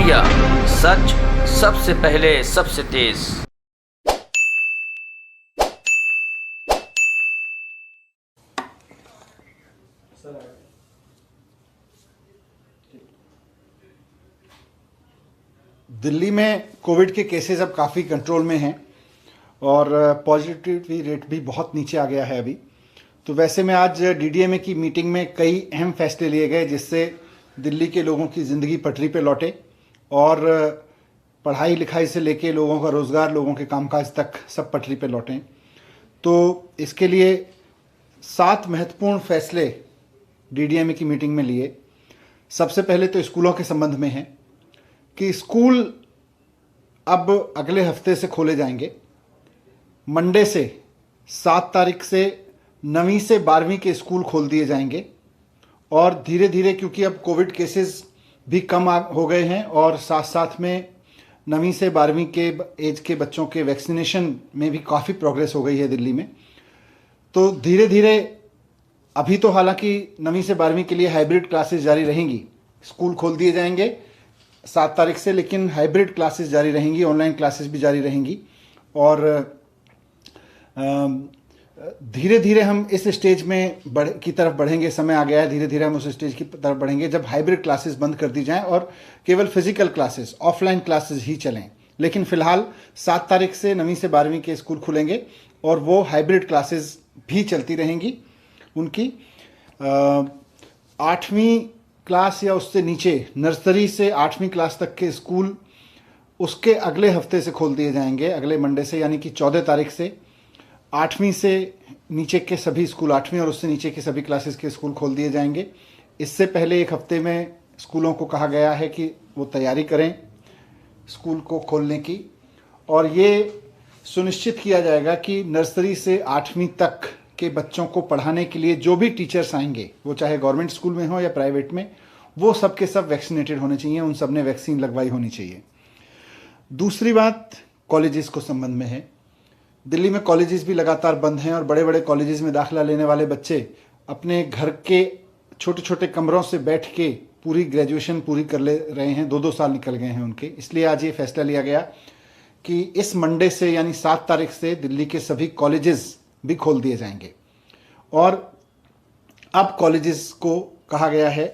India, सच सबसे पहले सबसे तेज। दिल्ली में कोविड के केसेस अब काफ़ी कंट्रोल में हैं और पॉजिटिविटी रेट भी बहुत नीचे आ गया है अभी। तो वैसे में आज डीडीएमए की मीटिंग में कई अहम फैसले लिए गए जिससे दिल्ली के लोगों की ज़िंदगी पटरी पे लौटे और पढ़ाई लिखाई से लेके लोगों का रोज़गार, लोगों के कामकाज तक सब पटरी पे लौटें। तो इसके लिए 7 महत्वपूर्ण फैसले डीडीएमए की मीटिंग में लिए। सबसे पहले तो स्कूलों के संबंध में है कि स्कूल अब अगले हफ्ते से खोले जाएंगे। मंडे से 7 तारीख से 9वीं से 12वीं के स्कूल खोल दिए जाएंगे और धीरे धीरे, क्योंकि अब कोविड केसेस भी कम हो गए हैं और साथ साथ में 9वीं से 12वीं के एज के बच्चों के वैक्सीनेशन में भी काफ़ी प्रोग्रेस हो गई है दिल्ली में। तो धीरे धीरे अभी तो हालांकि 9वीं से 12वीं के लिए हाइब्रिड क्लासेस जारी रहेंगी। स्कूल खोल दिए जाएंगे 7 तारीख से, लेकिन हाइब्रिड क्लासेस जारी रहेंगी, ऑनलाइन क्लासेस भी जारी रहेंगी। और धीरे धीरे हम इस स्टेज में की तरफ बढ़ेंगे। समय आ गया है, धीरे धीरे हम उस स्टेज की तरफ बढ़ेंगे जब हाइब्रिड क्लासेस बंद कर दी जाएं और केवल फिजिकल क्लासेस, ऑफलाइन क्लासेस ही चलें। लेकिन फिलहाल 7 तारीख से 9वीं से 12वीं के स्कूल खुलेंगे और वो हाइब्रिड क्लासेस भी चलती रहेंगी उनकी। 8वीं क्लास या उससे नीचे, नर्सरी से 8वीं क्लास तक के स्कूल उसके अगले हफ्ते से खोल दिए जाएंगे, अगले मंडे से, यानी कि 14 तारीख से 8वीं से नीचे के सभी स्कूल, 8वीं और उससे नीचे के सभी क्लासेस के स्कूल खोल दिए जाएंगे। इससे पहले एक हफ्ते में स्कूलों को कहा गया है कि वो तैयारी करें स्कूल को खोलने की, और ये सुनिश्चित किया जाएगा कि नर्सरी से 8वीं तक के बच्चों को पढ़ाने के लिए जो भी टीचर्स आएंगे, वो चाहे गवर्नमेंट स्कूल में हो या प्राइवेट में, वो सब के सब वैक्सीनेटेड होने चाहिए, उन सब ने वैक्सीन लगवाई होनी चाहिए। दूसरी बात कॉलेजेस को संबंध में है। दिल्ली में कॉलेजेस भी लगातार बंद हैं और बड़े बड़े कॉलेजेस में दाखिला लेने वाले बच्चे अपने घर के छोटे छोटे कमरों से बैठ के पूरी ग्रेजुएशन पूरी कर ले रहे हैं। 2-2 साल निकल गए हैं उनके। इसलिए आज ये फैसला लिया गया कि इस मंडे से, यानी 7 तारीख से, दिल्ली के सभी कॉलेजेस भी खोल दिए जाएंगे। और अब कॉलेजेस को कहा गया है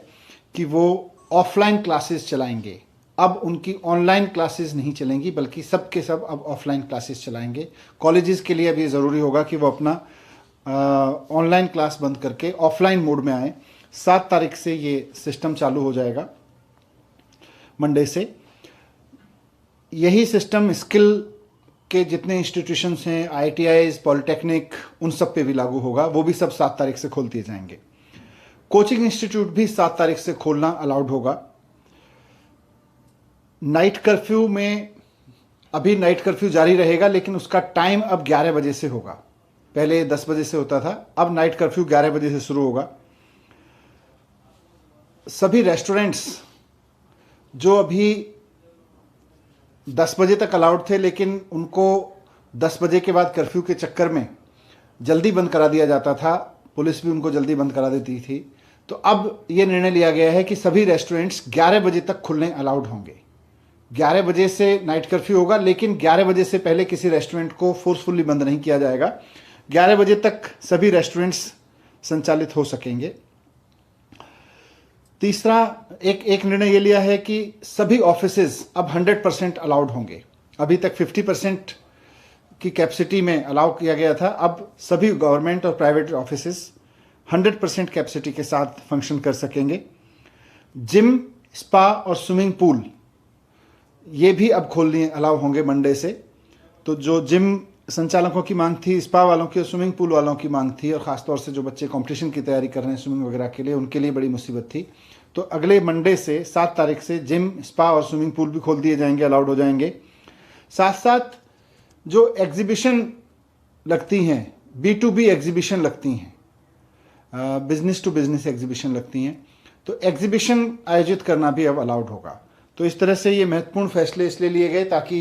कि वो ऑफलाइन क्लासेस चलाएंगे। अब उनकी ऑनलाइन क्लासेस नहीं चलेंगी, बल्कि सब के सब अब ऑफलाइन क्लासेस चलाएंगे। कॉलेजेस के लिए अब ये ज़रूरी होगा कि वो अपना ऑनलाइन क्लास बंद करके ऑफलाइन मोड में आए। 7 तारीख से ये सिस्टम चालू हो जाएगा, मंडे से। यही सिस्टम स्किल के जितने इंस्टीट्यूशंस हैं, IITIs, पॉलिटेक्निक, उन सब पे भी लागू होगा। वो भी सब 7 तारीख से खोल दिए जाएंगे। कोचिंग इंस्टीट्यूट भी 7 तारीख से खोलना अलाउड होगा। नाइट कर्फ्यू में, अभी नाइट कर्फ्यू जारी रहेगा, लेकिन उसका टाइम अब 11 बजे से होगा। पहले 10 बजे से होता था, अब नाइट कर्फ्यू 11 बजे से शुरू होगा। सभी रेस्टोरेंट्स जो अभी 10 बजे तक अलाउड थे, लेकिन उनको 10 बजे के बाद कर्फ्यू के चक्कर में जल्दी बंद करा दिया जाता था, पुलिस भी उनको जल्दी बंद करा देती थी। तो अब ये निर्णय लिया गया है कि सभी रेस्टोरेंट्स 11 बजे तक खुलने अलाउड होंगे। 11 बजे से नाइट कर्फ्यू होगा, लेकिन 11 बजे से पहले किसी रेस्टोरेंट को फोर्सफुली बंद नहीं किया जाएगा। 11 बजे तक सभी रेस्टोरेंट्स संचालित हो सकेंगे। तीसरा, एक निर्णय ये लिया है कि सभी ऑफिसेज अब 100% अलाउड होंगे। अभी तक 50% की कैपेसिटी में अलाउ किया गया था, अब सभी गवर्नमेंट और प्राइवेट ऑफिसेज 100% कैपेसिटी के साथ फंक्शन कर सकेंगे। जिम, स्पा और स्विमिंग पूल ये भी अब खोलने अलाउ होंगे मंडे से। तो जो जिम संचालकों की मांग थी, स्पा वालों की और स्विमिंग पूल वालों की मांग थी, और ख़ासतौर से जो बच्चे कंपटीशन की तैयारी कर रहे हैं स्विमिंग वगैरह के लिए, उनके लिए बड़ी मुसीबत थी। तो अगले मंडे से 7 तारीख से जिम, स्पा और स्विमिंग पूल भी खोल दिए जाएंगे, अलाउड हो जाएंगे। साथ साथ जो एग्जीबिशन लगती हैं, B2B एग्जीबिशन लगती हैं, बिजनेस टू बिजनेस एग्जीबिशन लगती हैं, तो एग्जीबिशन आयोजित करना भी अब अलाउड होगा। तो इस तरह से ये महत्वपूर्ण फैसले इसलिए लिए गए ताकि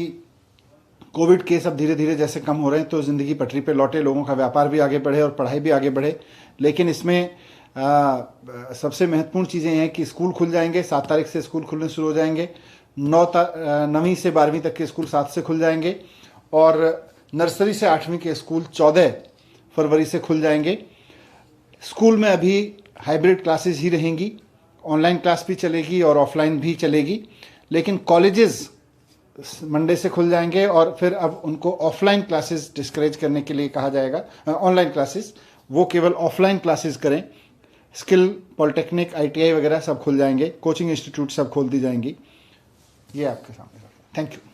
कोविड केस अब धीरे धीरे जैसे कम हो रहे हैं तो ज़िंदगी पटरी पे लौटे, लोगों का व्यापार भी आगे बढ़े और पढ़ाई भी आगे बढ़े। लेकिन इसमें सबसे महत्वपूर्ण चीज़ें हैं कि स्कूल खुल जाएंगे, 7 तारीख से स्कूल खुलने शुरू हो जाएंगे। 9वीं से 12वीं तक के स्कूल 7 से खुल जाएंगे और नर्सरी से 8वीं के स्कूल 14 फरवरी से खुल जाएंगे। स्कूल में अभी हाइब्रिड क्लासेस ही रहेंगी, ऑनलाइन क्लास भी चलेगी और ऑफलाइन भी चलेगी, लेकिन कॉलेजेस मंडे से खुल जाएंगे और फिर अब उनको ऑफलाइन क्लासेस डिस्करेज करने के लिए कहा जाएगा, ऑनलाइन क्लासेस वो केवल ऑफलाइन क्लासेस करें। स्किल, पॉलिटेक्निक, ITI वगैरह सब खुल जाएंगे, कोचिंग इंस्टीट्यूट सब खोल दी जाएंगी। ये आपके सामने। Thank you.